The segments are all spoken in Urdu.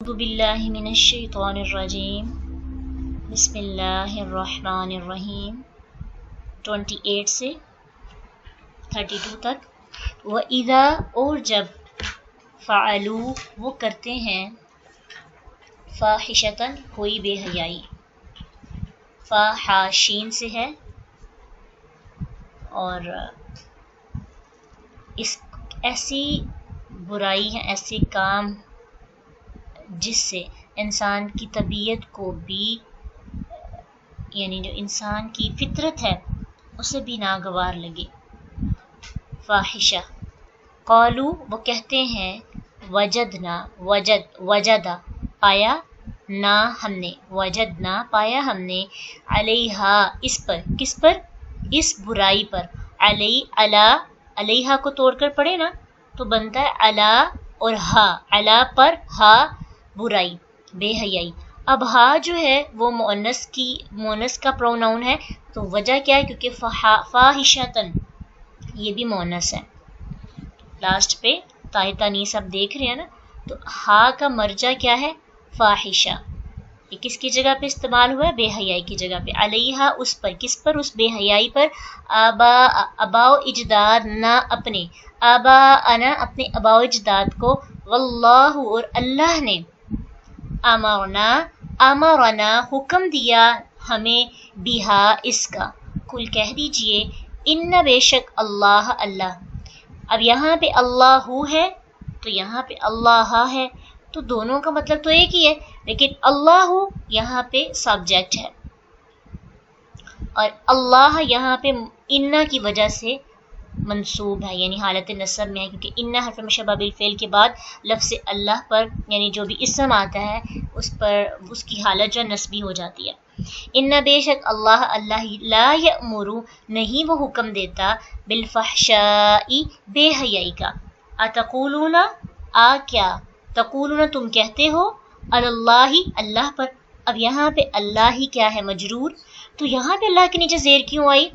اعوذ باللہ من الشیطان الرجیم بسم اللہ الرحمن الرحیم 28 سے 32 تک. وَإِذَا اور جب فعلوا وہ کرتے ہیں فاحشتاً کوئی بے حیائی، فاحاشین سے ہے اور اس ایسی برائی ہے، ایسے کام جس سے انسان کی طبیعت کو بھی، یعنی جو انسان کی فطرت ہے اسے بھی ناگوار لگے. فاحشہ. قالو وہ کہتے ہیں وجدنا وجدا پایا نا ہم نے، وجدنا پایا ہم نے، علیہا اس پر، کس پر؟ اس برائی پر. علیہا کو توڑ کر پڑھے نا تو بنتا ہے علا اور ہا، علا پر ہا برائی، بے حیائی. اب ہا جو ہے وہ مؤنث کا پروناؤن ہے، تو وجہ کیا ہے؟ کیونکہ فاحشتاً یہ بھی مؤنث ہے. لاسٹ پہ تائے تانیث آپ دیکھ رہے ہیں نا، تو ہا کا مرجع کیا ہے؟ فاحشہ. یہ کس کی جگہ پہ استعمال ہوا ہے؟ بے حیائی کی جگہ پہ. علیہا اس پر، کس پر؟ اس بے حیائی پر. آباء اجداد نہ اپنے، آباءنا اپنے آباء اجداد کو، واللہ اور اللہ نے، امرنا حکم دیا ہمیں، بہا اس کا. کل کہہ دیجئے ان بے شک اللہ اللہ. اب یہاں پہ اللہ ہے تو یہاں پہ اللہ ہے، تو دونوں کا مطلب تو ایک ہی ہے، لیکن اللہ یہاں پہ سبجیکٹ ہے اور اللہ یہاں پہ انا کی وجہ سے منصوب ہے، یعنی حالت نصب میں ہے، کیونکہ انا حرف مشبہ بالفعل کے بعد لفظ اللہ پر، یعنی جو بھی اسم آتا ہے اس پر اس کی حالت جو نصبی ہو جاتی ہے. ان بے شک اللہ اللہ لا یأمر نہیں وہ حکم دیتا، بالفحشاء بے حیائی کا. اتقولون کیا، تقولون تم کہتے ہو، اللہ اللہ پر. اب یہاں پہ اللہ ہی کیا ہے؟ مجرور. تو یہاں پہ اللہ کے نیچے زیر کیوں آئی؟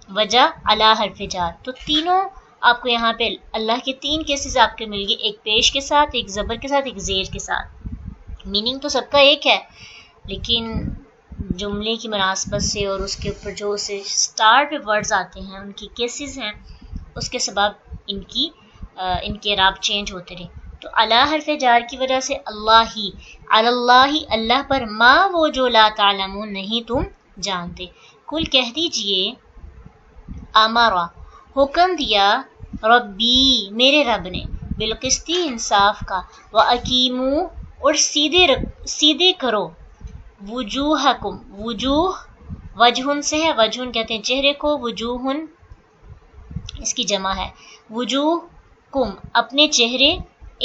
وجہ علی حرف جار. تو تینوں آپ کو یہاں پہ اللہ کے تین کیسز آپ کے مل گئے، ایک پیش کے ساتھ، ایک زبر کے ساتھ، ایک زیر کے ساتھ. میننگ تو سب کا ایک ہے، لیکن جملے کی مناسبت سے اور اس کے اوپر جو اسے سٹارٹ پہ ورڈز آتے ہیں، ان کی کیسز ہیں، اس کے سبب ان کے اعراب چینج ہوتے رہے. تو علی حرف جار کی وجہ سے اللہ ہی، اللہ اللہ پر، ما وہ جو لا تعلمون نہیں تم جانتے. کل کہہ دیجئے امارا حکم دیا، ربی میرے رب نے، بالقسط انصاف کا، واقیموا اور سیدھے کرو، وجوہکم وجوہ وجہن سے ہے، وجہن کہتے ہیں چہرے کو، وجوہن اس کی جمع ہے، وجوہکم اپنے چہرے،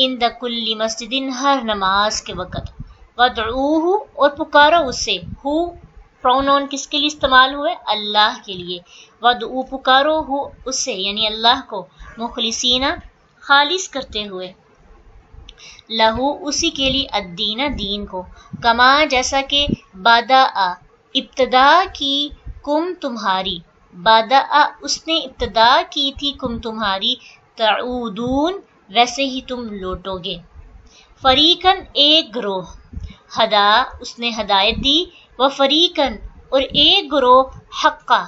عند کل مسجد ہر نماز کے وقت، وادعوہ اور پکارو اسے، ہو پرونون کس کے لیے استعمال ہوئے؟ اللہ کے لیے. وادعو پکارو ہو اسے یعنی اللہ کو، مخلصین خالص کرتے ہوئے، لہو اسی کے لیے، الدین دین کو، کما جیسا کہ، بدأ ابتدا کی، کم تمہاری، بدأ اس نے ابتدا کی تھی، کم تمہاری، تعودون ویسے ہی تم لوٹو گے. فریقاً ایک گروہ، ہدا اس نے ہدایت دی، و فریقاً اور ایک گروہ، حقا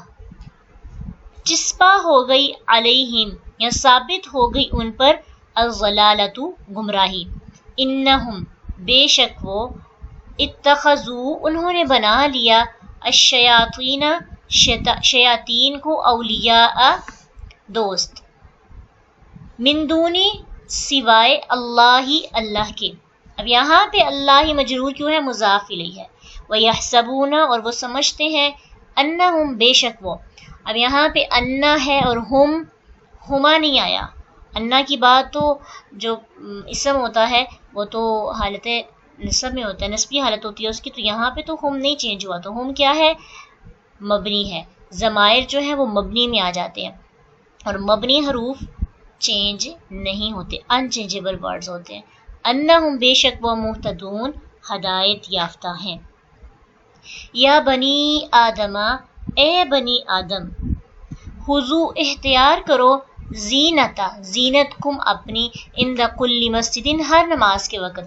چسپا ہو گئی، علیہم یا ثابت ہو گئی ان پر، الضلالۃ گمراہی. انہم بے شک وہ، اتخذوا انہوں نے بنا لیا، الشیاطین شیاطین کو، اولیاء دوست، من دونی سوائے اللہ اللہ کے. اب یہاں پہ اللہ مجرور کیوں ہے؟ مضاف الیہ ہے. وَيَحْسَبُونَ اور وہ سمجھتے ہیں، انہم بے شک وہ. اب یہاں پہ انا ہے اور ہما نہیں آیا. انا کی بات تو جو اسم ہوتا ہے وہ تو حالت نصب میں ہوتا ہے، نصبی حالت ہوتی ہے اس کی، تو یہاں پہ تو ہم نہیں چینج ہوا، تو ہم کیا ہے؟ مبنی ہے. ضمائر جو ہے وہ مبنی میں آ جاتے ہیں، اور مبنی حروف چینج نہیں ہوتے، انچینجیبل ورڈز ہوتے ہیں. انہم بے شک وہ، مہتدون ہدایت یافتہ ہیں. یا بنی آدم اے بنی آدم، خذوا اختیار کرو، زینت کم اپنی، عند کل مسجد ہر نماز کے وقت،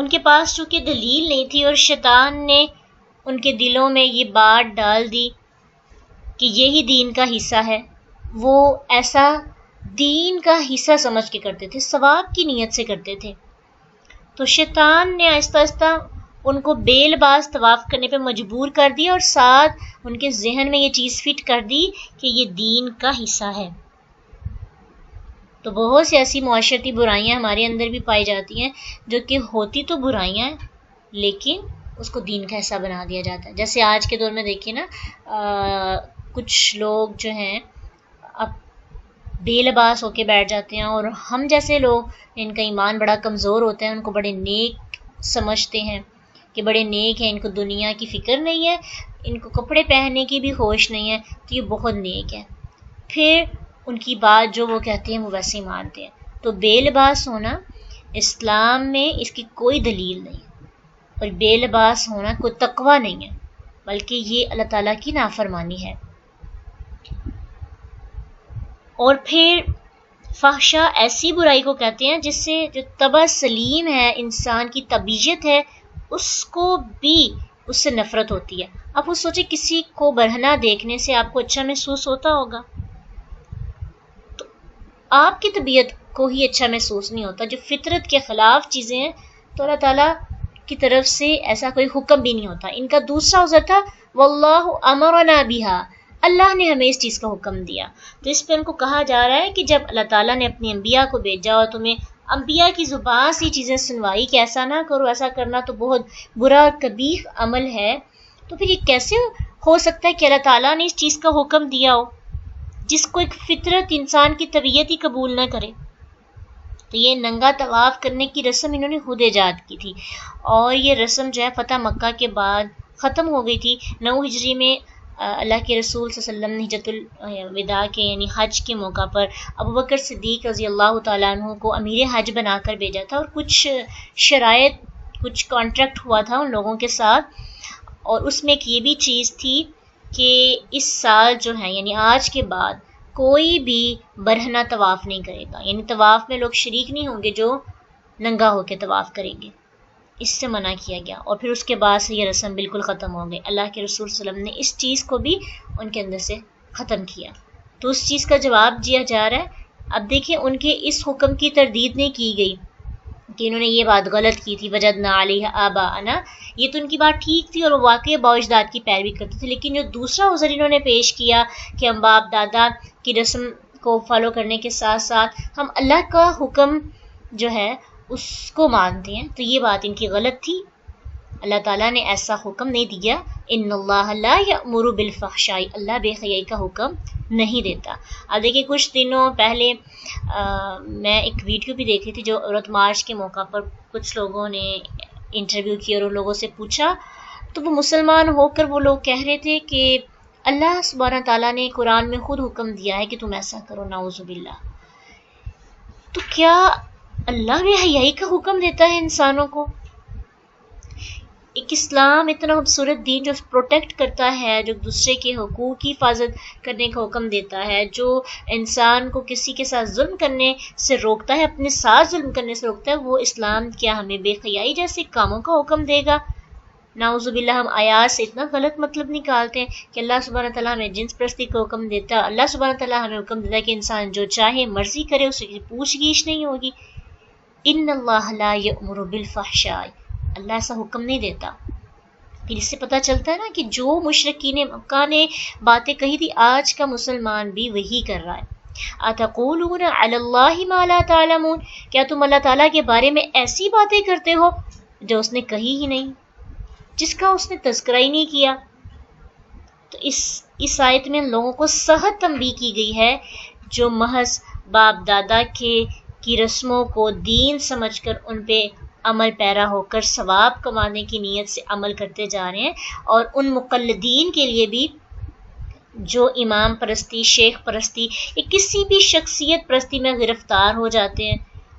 ان کے پاس چونکہ دلیل نہیں تھی اور شیطان نے ان کے دلوں میں یہ بات ڈال دی کہ یہی دین کا حصہ ہے، وہ ایسا دین کا حصہ سمجھ کے کرتے تھے، ثواب کی نیت سے کرتے تھے، تو شیطان نے آہستہ آہستہ ان کو بے لباس طواف کرنے پہ مجبور کر دیا، اور ساتھ ان کے ذہن میں یہ چیز فٹ کر دی کہ یہ دین کا حصہ ہے۔ تو بہت سی ایسی معاشرتی برائیاں ہمارے اندر بھی پائی جاتی ہیں جو کہ ہوتی تو برائیاں ہیں لیکن اس کو دین کا حصہ بنا دیا جاتا ہے۔ جیسے آج کے دور میں دیکھیے نا، کچھ لوگ جو ہیں اب بے لباس ہو کے بیٹھ جاتے ہیں، اور ہم جیسے لوگ ان کا ایمان بڑا کمزور ہوتا ہے، ان کو بڑے نیک سمجھتے ہیں کہ بڑے نیک ہیں، ان کو دنیا کی فکر نہیں ہے، ان کو کپڑے پہننے کی بھی ہوش نہیں ہے، تو یہ بہت نیک ہے، پھر ان کی بات جو وہ کہتے ہیں وہ ویسے ہی مانتے ہیں۔ تو بے لباس ہونا اسلام میں اس کی کوئی دلیل نہیں، اور بے لباس ہونا کوئی تقوی نہیں ہے، بلکہ یہ اللہ تعالیٰ کی نافرمانی ہے۔ اور پھر فحشا ایسی برائی کو کہتے ہیں جس سے جو طبع سلیم ہے، انسان کی طبیعت ہے، اس کو بھی اس سے نفرت ہوتی ہے۔ اب وہ سوچے کسی کو برہنہ دیکھنے سے آپ کو اچھا محسوس ہوتا ہوگا، تو آپ کی طبیعت کو ہی اچھا محسوس نہیں ہوتا۔ جو فطرت کے خلاف چیزیں ہیں تو اللہ تعالیٰ کی طرف سے ایسا کوئی حکم بھی نہیں ہوتا۔ ان کا دوسرا عذر تھا واللہ امرنا بہا، اللہ نے ہمیں اس چیز کا حکم دیا۔ تو اس پہ ان کو کہا جا رہا ہے کہ جب اللہ تعالیٰ نے اپنے انبیاء کو بھیجا اور تمہیں انبیاء کی زبان سے چیزیں سنوائی کہ ایسا نہ کرو، ایسا کرنا تو بہت برا اور قبیح عمل ہے، تو پھر یہ کیسے ہو سکتا ہے کہ اللہ تعالیٰ نے اس چیز کا حکم دیا ہو جس کو ایک فطرت انسان کی طبیعت ہی قبول نہ کرے۔ تو یہ ننگا طواف کرنے کی رسم انہوں نے خود ایجاد کی تھی، اور یہ رسم جو ہے فتح مکہ کے بعد ختم ہو گئی تھی۔ 9 ہجری میں اللہ کے رسول صلی اللہ علیہ وسلم نے حجۃ الوداع کے یعنی حج کے موقع پر ابوبکر صدیق رضی اللہ تعالیٰ عنہ کو امیر حج بنا کر بھیجا تھا، اور کچھ شرائط، کچھ کانٹریکٹ ہوا تھا ان لوگوں کے ساتھ، اور اس میں ایک یہ بھی چیز تھی کہ اس سال جو ہے یعنی آج کے بعد کوئی بھی برہنہ طواف نہیں کرے گا، یعنی طواف میں لوگ شریک نہیں ہوں گے جو ننگا ہو کے طواف کریں گے، اس سے منع کیا گیا۔ اور پھر اس کے بعد سے یہ رسم بالکل ختم ہو گئی، اللہ کے رسول صلی اللہ علیہ وسلم نے اس چیز کو بھی ان کے اندر سے ختم کیا۔ تو اس چیز کا جواب دیا جا رہا ہے۔ اب دیکھیں ان کے اس حکم کی تردید نہیں کی گئی کہ انہوں نے یہ بات غلط کی تھی، وجدنا علیہ آباءنا، یہ تو ان کی بات ٹھیک تھی اور وہ واقعی باوجداد کی پیروی کرتے تھے، لیکن جو دوسرا عذر انہوں نے پیش کیا کہ ہم باپ دادا کی رسم کو فالو کرنے کے ساتھ ساتھ ہم اللہ کا حکم جو ہے اس کو مانتے ہیں، تو یہ بات ان کی غلط تھی۔ اللہ تعالیٰ نے ایسا حکم نہیں دیا، ان اللہ لا یأمر بالفحشاء، اللہ بے حیائی کا حکم نہیں دیتا۔ اب دیکھیں کچھ دنوں پہلے میں ایک ویڈیو بھی دیکھی تھی جو عورت مارچ کے موقع پر کچھ لوگوں نے انٹرویو کیا اور ان لوگوں سے پوچھا، تو وہ مسلمان ہو کر وہ لوگ کہہ رہے تھے کہ اللہ سبحانہ تعالیٰ نے قرآن میں خود حکم دیا ہے کہ تم ایسا کرو، نعوذ باللہ۔ تو کیا اللہ بے حیائی کا حکم دیتا ہے انسانوں کو؟ ایک اسلام اتنا خوبصورت دین جو پروٹیکٹ کرتا ہے، جو دوسرے کے حقوق کی حفاظت کرنے کا حکم دیتا ہے، جو انسان کو کسی کے ساتھ ظلم کرنے سے روکتا ہے، اپنے ساتھ ظلم کرنے سے روکتا ہے، وہ اسلام کیا ہمیں بے حیائی جیسے کاموں کا حکم دے گا؟ نعوذ باللہ ہم آیات سے اتنا غلط مطلب نکالتے ہیں کہ اللہ سبحانہ تعالیٰ ہمیں جنس پرستی کا حکم دیتا ہے، اللہ سبحانہ تعالیٰ ہمیں حکم دیتا ہے کہ انسان جو چاہے مرضی کرے، اس کی پوچھ گیچھ نہیں ہوگی۔ ان اللہ لا یأمر بالفحشاء، اللہ ایسا حکم نہیں دیتا۔ پھر اس سے پتہ چلتا ہے نا کہ جو مشرکین مکہ نے باتیں کہی تھی آج کا مسلمان بھی وہی کر رہا ہے۔ اتقولون علی اللہ ما لا تعلمون، کیا تم اللہ تعالیٰ کے بارے میں ایسی باتیں کرتے ہو جو اس نے کہی ہی نہیں، جس کا اس نے تذکرہ ہی نہیں کیا؟ تو اس آیت میں لوگوں کو سخت تنبیہ کی گئی ہے جو محض باپ دادا کی رسموں کو دین سمجھ کر ان پہ عمل پیرا ہو کر ثواب کمانے کی نیت سے عمل کرتے جا رہے ہیں، اور ان مقلدین کے لیے بھی جو امام پرستی، شیخ پرستی یا کسی بھی شخصیت پرستی میں گرفتار ہو جاتے ہیں،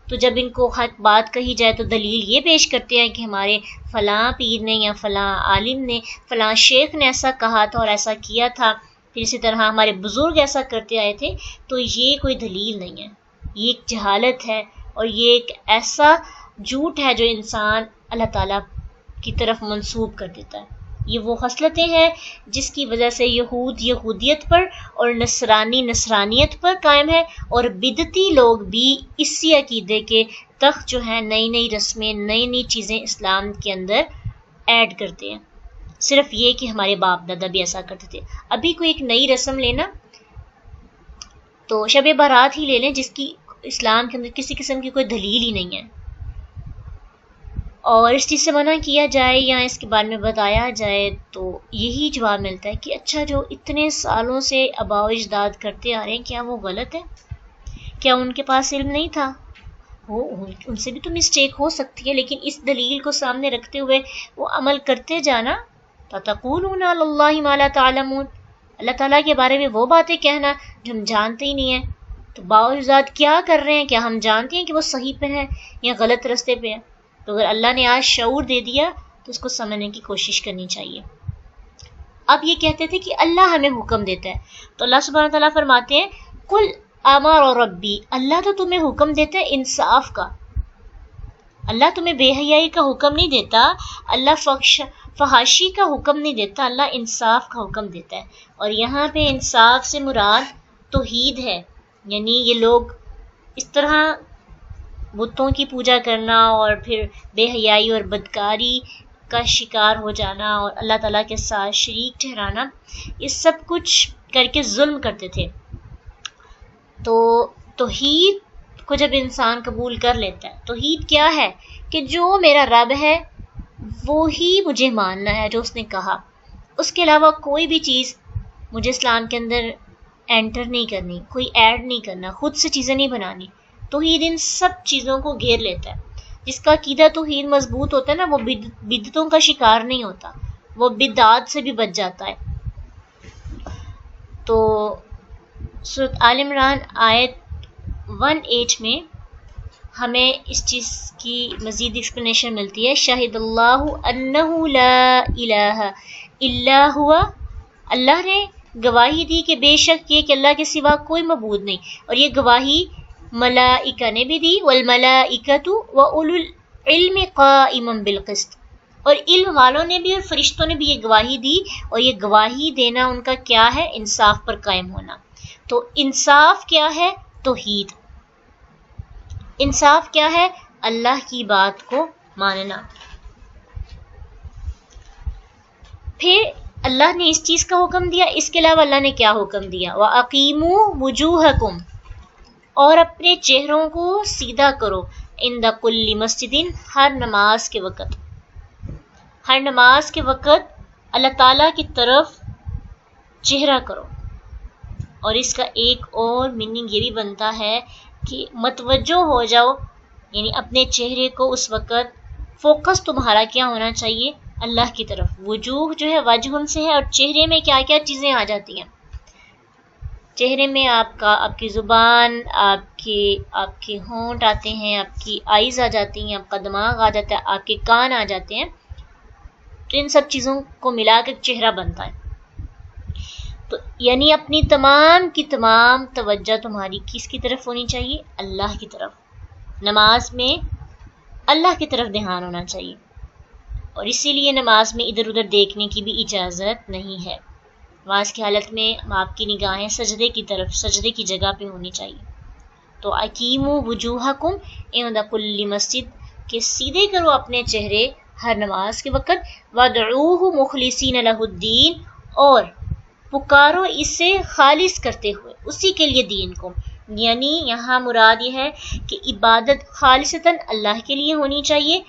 تو جب ان کو حق بات کہی جائے تو دلیل یہ پیش کرتے ہیں کہ ہمارے فلاں پیر نے یا فلاں عالم نے، فلاں شیخ نے ایسا کہا تھا اور ایسا کیا تھا، پھر اسی طرح ہمارے بزرگ ایسا کرتے آئے تھے، تو یہ کوئی دلیل نہیں ہے، یہ ایک جہالت ہے، اور یہ ایک ایسا جھوٹ ہے جو انسان اللہ تعالیٰ کی طرف منسوب کر دیتا ہے. یہ وہ خصلتیں ہیں جس کی وجہ سے یہود یہودیت پر اور نصرانی نصرانیت پر قائم ہے، اور بدعتی لوگ بھی اسی عقیدے کے تخت جو ہیں نئی نئی رسمیں نئی نئی چیزیں اسلام کے اندر ایڈ کرتے ہیں، صرف یہ کہ ہمارے باپ دادا بھی ایسا کرتے تھے. ابھی کوئی ایک نئی رسم لینا تو شب بارات ہی لے لیں جس کی اسلام کے اندر کسی قسم کی کوئی دلیل ہی نہیں ہے، اور اس چیز سے منع کیا جائے یا اس کے بارے میں بتایا جائے تو یہی جواب ملتا ہے کہ اچھا جو اتنے سالوں سے آباء و اجداد کرتے آ رہے ہیں کیا وہ غلط ہے؟ کیا ان کے پاس علم نہیں تھا؟ ان سے بھی تو مسٹیک ہو سکتی ہے، لیکن اس دلیل کو سامنے رکھتے ہوئے وہ عمل کرتے جانا. تَتَقُولُونَ عَلَى اللَّهِ مَا لَا تَعْلَمُونَ، اللہ تعالیٰ کے بارے میں وہ باتیں کہنا جو ہم جانتے ہی نہیں ہیں. تو آباء و اجداد کیا کر رہے ہیں، کیا ہم جانتے ہیں کہ وہ صحیح پہ ہیں یا غلط رستے پہ ہیں؟ تو اگر اللہ نے آج شعور دے دیا تو اس کو سمجھنے کی کوشش کرنی چاہیے. اب یہ کہتے تھے کہ اللہ ہمیں حکم دیتا ہے، تو اللہ سبحانہ تعالیٰ فرماتے ہیں قل امر ربی، اللہ تو تمہیں حکم دیتا ہے انصاف کا. اللہ تمہیں بے حیائی کا حکم نہیں دیتا، اللہ فحاشی کا حکم نہیں دیتا، اللہ انصاف کا حکم دیتا ہے. اور یہاں پہ انصاف سے مراد توحید ہے، یعنی یہ لوگ اس طرح بتوں کی پوجا کرنا اور پھر بے حیائی اور بدکاری کا شکار ہو جانا اور اللہ تعالیٰ کے ساتھ شریک ٹھہرانا، یہ سب کچھ کر کے ظلم کرتے تھے. تو توحید کو جب انسان قبول کر لیتا ہے، توحید کیا ہے کہ جو میرا رب ہے وہی مجھے ماننا ہے، جو اس نے کہا، اس کے علاوہ کوئی بھی چیز مجھے اسلام کے اندر انٹر نہیں کرنی، کوئی ایڈ نہیں کرنا، خود سے چیزیں نہیں بنانی. توحید ان سب چیزوں کو گھیر لیتا ہے. جس کا عقیدہ توحید مضبوط ہوتا ہے نا، وہ بدعتوں کا شکار نہیں ہوتا، وہ بدعات سے بھی بچ جاتا ہے. تو سورۃ آل عمران آیت 1:8 میں ہمیں اس چیز کی مزید ایکسپلینیشن ملتی ہے. شاہد اللہ انہ لا الہ الا ہوا، اللہ نے گواہی دی کہ بے شک یہ کہ اللہ کے سوا کوئی معبود نہیں، اور یہ گواہی ملائکہ نے بھی دی، والملائکۃ واولو العلم قائما بالقسط، اور علم والوں نے بھی اور فرشتوں نے بھی یہ گواہی دی، اور یہ گواہی دینا ان کا کیا ہے؟ انصاف پر قائم ہونا. تو انصاف کیا ہے؟ توحید. انصاف کیا ہے؟ اللہ کی بات کو ماننا. پھر اللہ نے اس چیز کا حکم دیا، اس کے علاوہ اللہ نے کیا حکم دیا؟ وَأَقِیمُوا وُجُوهَکُمْ، اور اپنے چہروں کو سیدھا کرو، عند کل مسجد، ہر نماز کے وقت. ہر نماز کے وقت اللہ تعالیٰ کی طرف چہرہ کرو. اور اس کا ایک اور میننگ یہ بھی بنتا ہے کہ متوجہ ہو جاؤ، یعنی اپنے چہرے کو اس وقت فوکس تمہارا کیا ہونا چاہیے؟ اللہ کی طرف. وجوہ جو ہے وجہ سے ہے، اور چہرے میں کیا کیا چیزیں آ جاتی ہیں؟ چہرے میں آپ کی زبان، آپ کے ہونٹ آتے ہیں، آپ کی آئیز آ جاتی ہیں، آپ کا دماغ آ جاتا ہے، آپ کے کان آ جاتے ہیں. تو ان سب چیزوں کو ملا کر چہرہ بنتا ہے. تو یعنی اپنی تمام کی تمام توجہ تمہاری کس کی طرف ہونی چاہیے؟ اللہ کی طرف. نماز میں اللہ کی طرف دھیان ہونا چاہیے، اور اسی لیے نماز میں ادھر ادھر دیکھنے کی بھی اجازت نہیں ہے. نماز کی حالت میں آپ کی نگاہیں سجدے کی طرف، سجدے کی جگہ پہ ہونی چاہیے. تو اقیموا وجوہکم عند کل مسجد، کہ سیدھے کرو اپنے چہرے ہر نماز کے وقت. وادعوہ مخلصین لہ الدین، اور پکارو اسے خالص کرتے ہوئے اسی کے لیے دین کو. یعنی یہاں مراد یہ ہے کہ عبادت خالصتاً اللہ کے لیے ہونی چاہیے،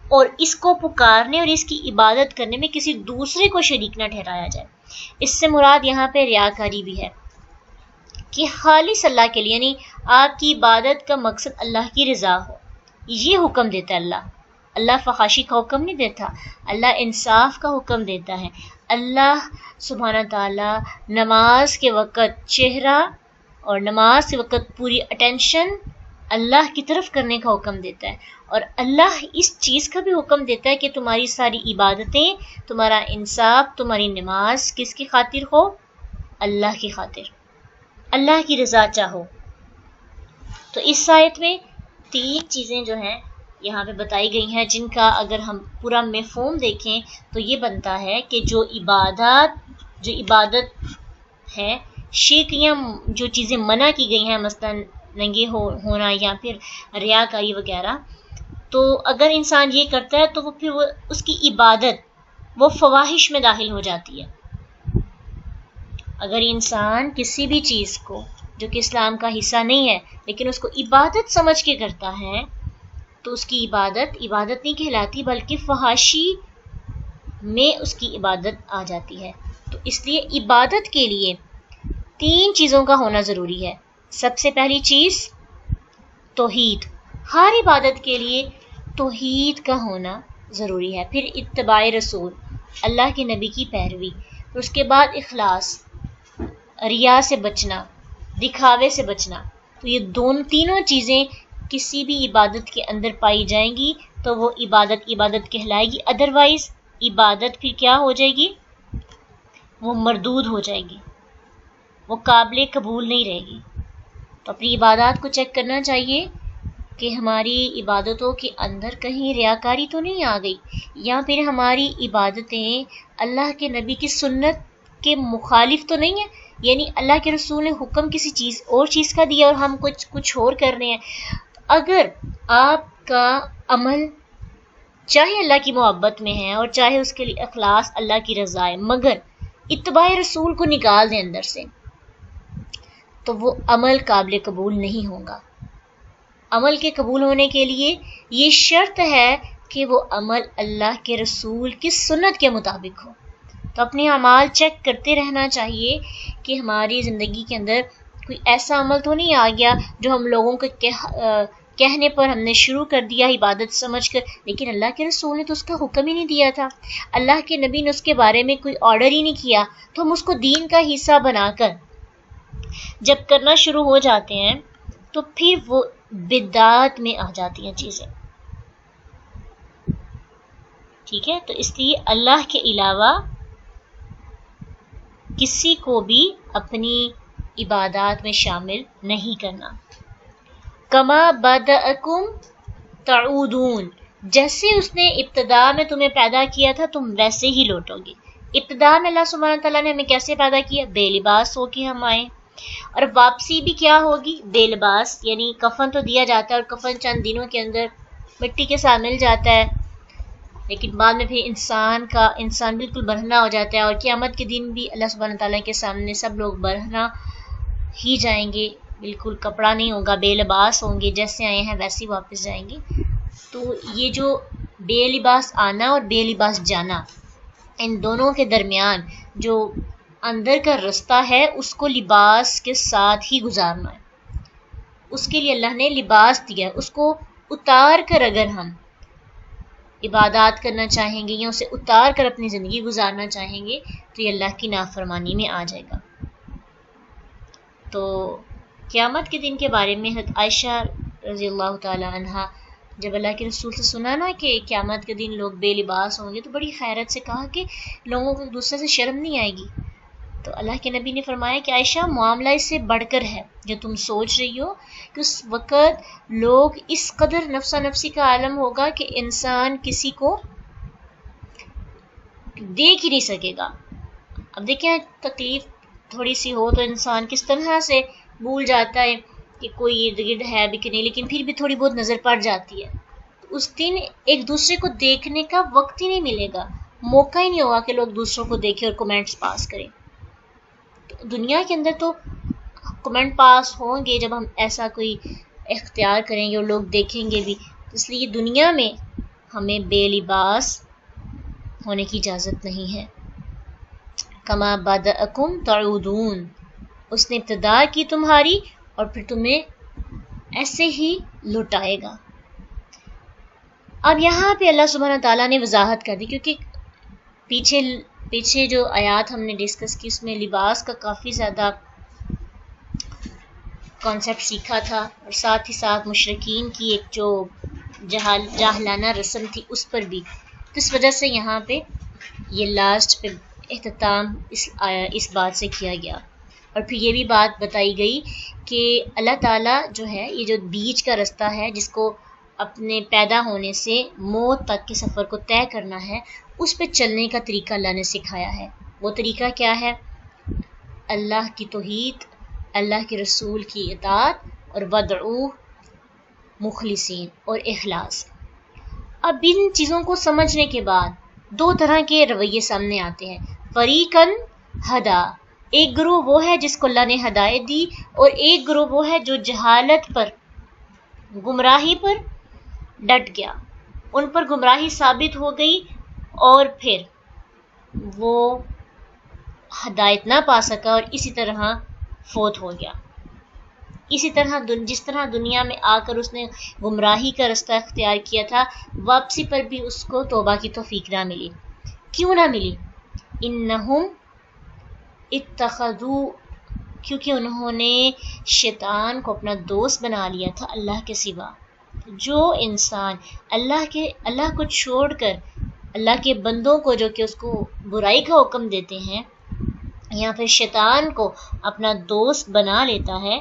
اور اس کو پکارنے اور اس کی عبادت کرنے میں کسی دوسرے کو شریک نہ ٹھہرایا جائے. اس سے مراد یہاں پہ ریاکاری بھی ہے کہ خالص اللہ کے لیے، یعنی آپ کی عبادت کا مقصد اللہ کی رضا ہو. یہ حکم دیتا ہے اللہ. اللہ فحاشی کا حکم نہیں دیتا، اللہ انصاف کا حکم دیتا ہے. اللہ سبحانہ تعالیٰ نماز کے وقت چہرہ اور نماز کے وقت پوری اٹینشن اللہ کی طرف کرنے کا حکم دیتا ہے. اور اللہ اس چیز کا بھی حکم دیتا ہے کہ تمہاری ساری عبادتیں، تمہارا انصاف، تمہاری نماز کس کی خاطر ہو؟ اللہ کی خاطر، اللہ کی رضا چاہو. تو اس آیت میں 3 چیزیں جو ہیں یہاں پہ بتائی گئی ہیں، جن کا اگر ہم پورا مفہوم دیکھیں تو یہ بنتا ہے کہ جو عبادت ہے، شرکیاں جو چیزیں منع کی گئی ہیں، مثلا ننگے ہونا یا پھر ریاکاری وغیرہ، تو اگر انسان یہ کرتا ہے تو پھر اس کی عبادت وہ فواحش میں داخل ہو جاتی ہے۔ اگر انسان کسی بھی چیز کو جو کہ اسلام کا حصہ نہیں ہے لیکن اس کو عبادت سمجھ کے کرتا ہے تو اس کی عبادت نہیں کہلاتی، بلکہ فحاشی میں اس کی عبادت آ جاتی ہے۔ تو اس لیے عبادت کے لیے 3 چیزوں کا ہونا ضروری ہے۔ سب سے پہلی چیز توحید، ہر عبادت کے لیے توحید کا ہونا ضروری ہے۔ پھر اتباع رسول، اللہ کے نبی کی پیروی، پھر اس کے بعد اخلاص، ریا سے بچنا، دکھاوے سے بچنا۔ تو یہ تینوں چیزیں کسی بھی عبادت کے اندر پائی جائیں گی تو وہ عبادت کہلائے گی، ادروائز عبادت پھر کیا ہو جائے گی؟ وہ مردود ہو جائے گی، وہ قابل قبول نہیں رہے گی۔ تو اپنی عبادات کو چیک کرنا چاہیے کہ ہماری عبادتوں کے اندر کہیں ریاکاری تو نہیں آ گئی، یا پھر ہماری عبادتیں اللہ کے نبی کی سنت کے مخالف تو نہیں ہے، یعنی اللہ کے رسول نے حکم کسی چیز کا دیا اور ہم کچھ اور کر رہے ہیں۔ اگر آپ کا عمل چاہے اللہ کی محبت میں ہے اور چاہے اس کے لیے اخلاص اللہ کی رضا ہے، مگر اتباع رسول کو نکال دیں اندر سے، تو وہ عمل قابل قبول نہیں ہوگا۔ عمل کے قبول ہونے کے لیے یہ شرط ہے کہ وہ عمل اللہ کے رسول کی سنت کے مطابق ہو۔ تو اپنے اعمال چیک کرتے رہنا چاہیے کہ ہماری زندگی کے اندر کوئی ایسا عمل تو نہیں آ گیا جو ہم لوگوں کے کہنے پر ہم نے شروع کر دیا عبادت سمجھ کر، لیکن اللہ کے رسول نے تو اس کا حکم ہی نہیں دیا تھا، اللہ کے نبی نے اس کے بارے میں کوئی آرڈر ہی نہیں کیا، تو ہم اس کو دین کا حصہ بنا کر جب کرنا شروع ہو جاتے ہیں تو پھر وہ بدعات میں آ جاتی ہیں چیزیں۔ ٹھیک ہے، تو اس لیے اللہ کے علاوہ کسی کو بھی اپنی عبادات میں شامل نہیں کرنا۔ کما بدأکم تعودون، جیسے اس نے ابتدا میں تمہیں پیدا کیا تھا تم ویسے ہی لوٹو گے۔ ابتدا میں اللہ سبحانہ تعالیٰ نے ہمیں کیسے پیدا کیا؟ بے لباس ہو کے ہم آئے، اور واپسی بھی کیا ہوگی؟ بے لباس، یعنی کفن تو دیا جاتا ہے اور کفن چند دنوں کے اندر مٹی کے ساتھ مل جاتا ہے، لیکن بعد میں پھر انسان بالکل برہنہ ہو جاتا ہے، اور قیامت کے دن بھی اللہ سبحانہ تعالیٰ کے سامنے سب لوگ برہنہ ہی جائیں گے، بالکل کپڑا نہیں ہوگا، بے لباس ہوں گے، جیسے آئے ہیں ویسے ہی واپس جائیں گے۔ تو یہ جو بے لباس آنا اور بے لباس جانا، ان دونوں کے درمیان جو اندر کا رستہ ہے اس کو لباس کے ساتھ ہی گزارنا ہے۔ اس کے لیے اللہ نے لباس دیا، اس کو اتار کر اگر ہم عبادات کرنا چاہیں گے یا اسے اتار کر اپنی زندگی گزارنا چاہیں گے تو یہ اللہ کی نافرمانی میں آ جائے گا۔ تو قیامت کے دن کے بارے میں حضرت عائشہ رضی اللہ تعالی عنہا جب اللہ کے رسول سے سنا نا کہ قیامت کے دن لوگ بے لباس ہوں گے تو بڑی خیرت سے کہا کہ لوگوں کو ایک دوسرے سے شرم نہیں آئے گی؟ تو اللہ کے نبی نے فرمایا کہ عائشہ معاملہ اس سے بڑھ کر ہے جو تم سوچ رہی ہو، کہ اس وقت لوگ اس قدر نفسا نفسی کا عالم ہوگا کہ انسان کسی کو دیکھ ہی نہیں سکے گا۔ اب دیکھیں تکلیف تھوڑی سی ہو تو انسان کس طرح سے بھول جاتا ہے کہ کوئی ارد گرد ہے بھی کہ نہیں، لیکن پھر بھی تھوڑی بہت نظر پڑ جاتی ہے۔ اس دن ایک دوسرے کو دیکھنے کا وقت ہی نہیں ملے گا، موقع ہی نہیں ہوگا کہ لوگ دوسروں کو دیکھیں اور کمنٹس پاس کریں۔ دنیا کے اندر تو کمنٹ پاس ہوں گے جب ہم ایسا کوئی اختیار کریں گے اور لوگ دیکھیں گے بھی، اس لیے دنیا میں ہمیں بے لباس ہونے کی اجازت نہیں ہے۔ کما بدأکم تعودون، اس نے ابتدا کی تمہاری اور پھر تمہیں ایسے ہی لوٹائے گا۔ اب یہاں پہ اللہ سبحانہ تعالیٰ نے وضاحت کر دی، کیونکہ پیچھے جو آیات ہم نے ڈسکس کی اس میں لباس کا کافی زیادہ کانسیپٹ سیکھا تھا، اور ساتھ ہی ساتھ مشرکین کی ایک جو جاہلانہ رسم تھی اس پر بھی، تو اس وجہ سے یہاں پہ یہ لاسٹ پہ اختتام اس بات سے کیا گیا۔ اور پھر یہ بھی بات بتائی گئی کہ اللہ تعالیٰ جو ہے یہ جو بیچ کا رستہ ہے جس کو اپنے پیدا ہونے سے موت تک کے سفر کو طے کرنا ہے، اس پہ چلنے کا طریقہ اللہ نے سکھایا ہے۔ وہ طریقہ کیا ہے؟ اللہ کی توحید، اللہ کے رسول کی اطاعت، اور ودعوہ مخلصین اور اخلاص۔ اب ان چیزوں کو سمجھنے کے بعد دو طرح کے رویے سامنے آتے ہیں۔ فریقاً ہدا، ایک گروہ وہ ہے جس کو اللہ نے ہدایت دی، اور ایک گروہ وہ ہے جو جہالت پر، گمراہی پر ڈٹ گیا، ان پر گمراہی ثابت ہو گئی اور پھر وہ ہدایت نہ پا سکا اور اسی طرح فوت ہو گیا۔ اسی طرح جس طرح دنیا میں آ کر اس نے گمراہی کا رستہ اختیار کیا تھا، واپسی پر بھی اس کو توبہ کی توفیق نہ ملی۔ کیوں نہ ملی؟ انہم اتخذوا، کیونکہ انہوں نے شیطان کو اپنا دوست بنا لیا تھا اللہ کے سوا۔ جو انسان اللہ کو چھوڑ کر اللہ کے بندوں کو جو کہ اس کو برائی کا حکم دیتے ہیں یا پھر شیطان کو اپنا دوست بنا لیتا ہے،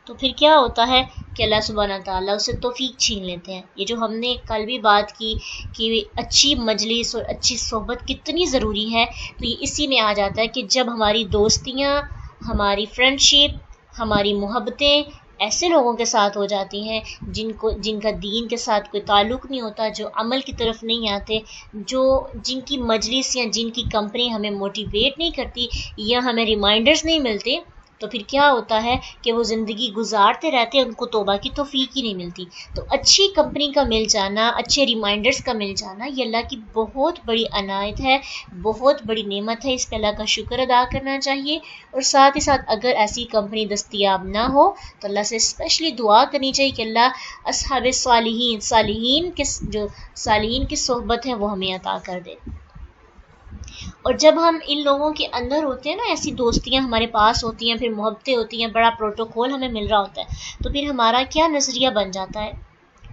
تو پھر کیا ہوتا ہے کہ اللہ سبحانہ تعالیٰ اسے توفیق چھین لیتے ہیں۔ یہ جو ہم نے کل بھی بات کی کہ اچھی مجلس اور اچھی صحبت کتنی ضروری ہے، تو یہ اسی میں آ جاتا ہے کہ جب ہماری دوستیاں، ہماری فرینڈشپ، ہماری محبتیں ایسے لوگوں کے ساتھ ہو جاتی ہیں جن کا دین کے ساتھ کوئی تعلق نہیں ہوتا، جو عمل کی طرف نہیں آتے، جن کی مجلس یا جن کی کمپنی ہمیں موٹیویٹ نہیں کرتی یا ہمیں ریمائنڈرز نہیں ملتے، تو پھر کیا ہوتا ہے کہ وہ زندگی گزارتے رہتے ہیں، ان کو توبہ کی توفیق ہی نہیں ملتی۔ تو اچھی کمپنی کا مل جانا، اچھے ریمائنڈرز کا مل جانا، یہ اللہ کی بہت بڑی عنایت ہے، بہت بڑی نعمت ہے، اس پہ اللہ کا شکر ادا کرنا چاہیے۔ اور ساتھ ہی ساتھ اگر ایسی کمپنی دستیاب نہ ہو تو اللہ سے اسپیشلی دعا کرنی چاہیے کہ اللہ اصحاب صالحین کی صحبت ہے وہ ہمیں عطا کر دے۔ اور جب ہم ان لوگوں کے اندر ہوتے ہیں نا، ایسی دوستیاں ہمارے پاس ہوتی ہیں، پھر محبتیں ہوتی ہیں، بڑا پروٹوکول ہمیں مل رہا ہوتا ہے، تو پھر ہمارا کیا نظریہ بن جاتا ہے؟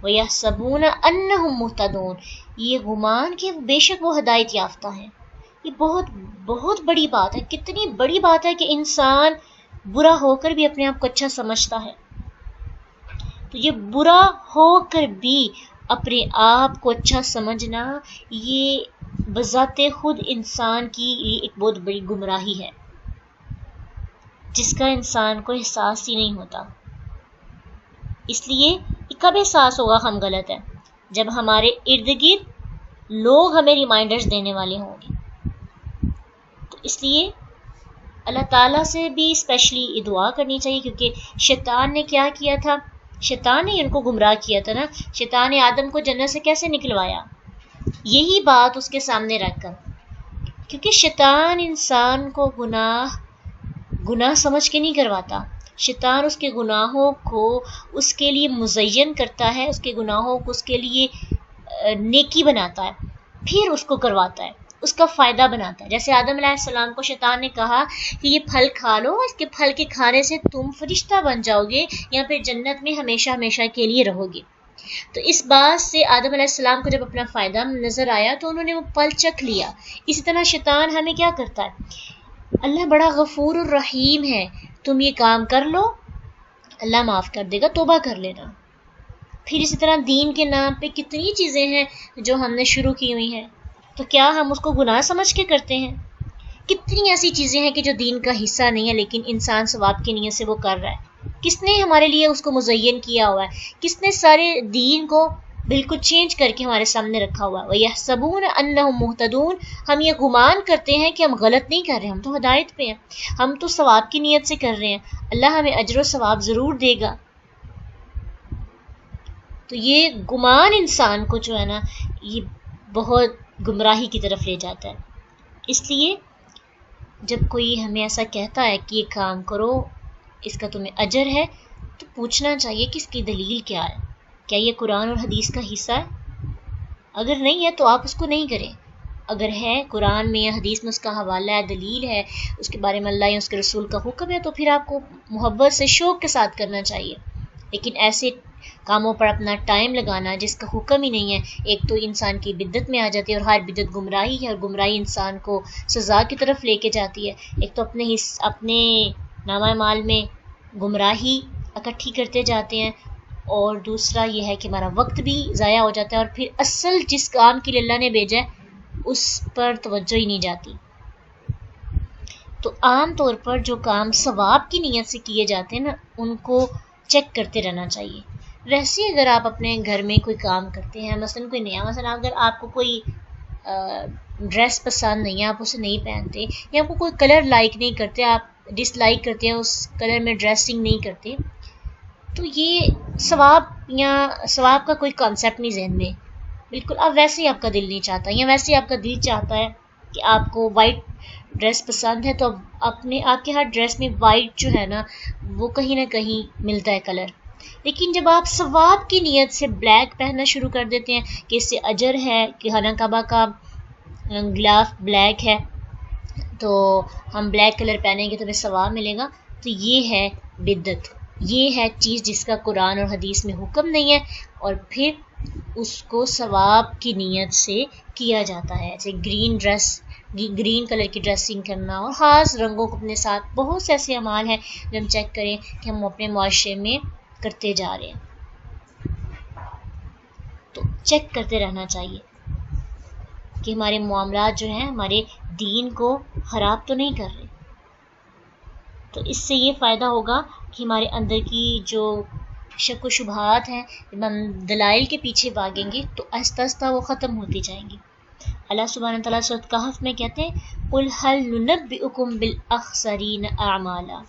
وَيَحْسَبُونَ أَنَّهُمْ مُهْتَدُونَ، یہ گمان کہ بے شک وہ ہدایت یافتہ ہیں۔ یہ بہت بہت بڑی بات ہے، کتنی بڑی بات ہے کہ انسان برا ہو کر بھی اپنے آپ کو اچھا سمجھتا ہے۔ تو یہ برا ہو کر بھی اپنے آپ کو اچھا سمجھنا، یہ بذات خود انسان کی ایک بہت بڑی گمراہی ہے، جس کا انسان کو احساس ہی نہیں ہوتا۔ اس لیے کب احساس ہوگا ہم غلط ہیں؟ جب ہمارے ارد گرد لوگ ہمیں ریمائنڈرز دینے والے ہوں گے۔ تو اس لیے اللہ تعالیٰ سے بھی اسپیشلی دعا کرنی چاہیے، کیونکہ شیطان نے کیا کیا تھا؟ شیطان نے ان کو گمراہ کیا تھا نا۔ شیطان نے آدم کو جنت سے کیسے نکلوایا؟ یہی بات اس کے سامنے رکھ کر، کیونکہ شیطان انسان کو گناہ سمجھ کے نہیں کرواتا۔ شیطان اس کے گناہوں کو اس کے لیے مزین کرتا ہے، اس کے گناہوں کو اس کے لیے نیکی بناتا ہے، پھر اس کو کرواتا ہے، اس کا فائدہ بناتا ہے۔ جیسے آدم علیہ السلام کو شیطان نے کہا کہ یہ پھل کھا لو، اس کے پھل کے کھانے سے تم فرشتہ بن جاؤ گے یا پھر جنت میں ہمیشہ ہمیشہ کے لیے رہو گے۔ تو اس بات سے آدم علیہ السلام کو جب اپنا فائدہ نظر آیا تو انہوں نے وہ پھل چکھ لیا۔ اسی طرح شیطان ہمیں کیا کرتا ہے؟ اللہ بڑا غفور الرحیم ہے، تم یہ کام کر لو، اللہ معاف کر دے گا، توبہ کر لینا۔ پھر اسی طرح دین کے نام پہ کتنی چیزیں ہیں جو ہم نے شروع کی ہوئی ہیں، تو کیا ہم اس کو گناہ سمجھ کے کرتے ہیں؟ کتنی ایسی چیزیں ہیں کہ جو دین کا حصہ نہیں ہے لیکن انسان ثواب کی نیت سے وہ کر رہا ہے۔ کس نے ہمارے لیے اس کو مزین کیا ہوا ہے؟ کس نے سارے دین کو بالکل چینج کر کے ہمارے سامنے رکھا ہوا ہے؟ وَيَحْسَبُونَ أَنَّهُمْ مُهْتَدُونَ، ہم یہ گمان کرتے ہیں کہ ہم غلط نہیں کر رہے، ہم تو ہدایت پہ ہیں، ہم تو ثواب کی نیت سے کر رہے ہیں، اللہ ہمیں اجر و ثواب ضرور دے گا۔ تو یہ گمان انسان کو جو ہے نا، یہ بہت گمراہی کی طرف لے جاتا ہے۔ اس لیے جب کوئی ہمیں ایسا کہتا ہے کہ یہ کام کرو، اس کا تمہیں اجر ہے، تو پوچھنا چاہیے کہ اس کی دلیل کیا ہے، کیا یہ قرآن اور حدیث کا حصہ ہے؟ اگر نہیں ہے تو آپ اس کو نہیں کریں، اگر ہے قرآن میں یا حدیث میں اس کا حوالہ ہے، دلیل ہے، اس کے بارے میں اللہ یا اس کے رسول کا حکم ہے، تو پھر آپ کو محبت سے شوق کے ساتھ کرنا چاہیے۔ لیکن ایسے کاموں پر اپنا ٹائم لگانا جس کا حکم ہی نہیں ہے، ایک تو انسان کی بدعت میں آ جاتی ہے، اور ہر بدعت گمراہی ہے، اور گمراہی انسان کو سزا کی طرف لے کے جاتی ہے۔ ایک تو اپنے نامہ مال میں گمراہی اکٹھی کرتے جاتے ہیں، اور دوسرا یہ ہے کہ ہمارا وقت بھی ضائع ہو جاتا ہے، اور پھر اصل جس کام کے لیے اللہ نے بھیجا ہے اس پر توجہ ہی نہیں جاتی۔ تو عام طور پر جو کام ثواب کی نیت سے کیے جاتے ہیں نا، ان کو چیک کرتے رہنا چاہیے۔ ویسے اگر آپ اپنے گھر میں کوئی کام کرتے ہیں، مثلاً کوئی نیا، مثلاً اگر آپ کو کوئی ڈریس پسند نہیں ہے، آپ اسے نہیں پہنتے، یا آپ کو کوئی کلر لائک نہیں کرتے، آپ ڈس لائک کرتے ہیں، اس کلر میں ڈریسنگ نہیں کرتے، تو یہ ثواب کا کوئی کانسیپٹ نہیں ذہن میں، بالکل اب ویسے ہی آپ کا دل نہیں چاہتا، یا ویسے ہی آپ کا دل چاہتا ہے کہ آپ کو وائٹ ڈریس پسند ہے، تو آپ کے ہر ڈریس میں وائٹ جو ہے نا وہ کہیں نہ کہیں ملتا ہے کلر۔ لیکن جب آپ ثواب کی نیت سے بلیک پہننا شروع کر دیتے ہیں کہ اس سے اجر ہے، کہ خانہ کعبہ کا غلاف بلیک ہے تو ہم بلیک کلر پہنیں گے تو ہمیں ثواب ملے گا، تو یہ ہے بدعت، یہ ہے چیز جس کا قرآن اور حدیث میں حکم نہیں ہے، اور پھر اس کو ثواب کی نیت سے کیا جاتا ہے۔ جیسے گرین کلر کی ڈریسنگ کرنا، اور خاص رنگوں کو اپنے ساتھ، بہت سے ایسے اعمال ہیں جو ہم چیک کریں کہ ہم اپنے معاشرے میں کرتے جا رہے ہیں، تو چیک کرتے رہنا چاہیے کہ ہمارے معاملات جو ہیں ہمارے دین کو خراب تو نہیں کر رہے۔ تو اس سے یہ فائدہ ہوگا کہ ہمارے اندر کی جو شک و شبہات ہیں، جب ہم دلائل کے پیچھے بھاگیں گے تو آہستہ آہستہ وہ ختم ہوتی جائیں گی۔ اللہ سبحانہ تعالیٰ سورۃ کہف میں کہتے ہیں قُلْ هَلْ نُنَبِّئُکُم بِالْأَخْسَرِینَ أَعْمَالًا،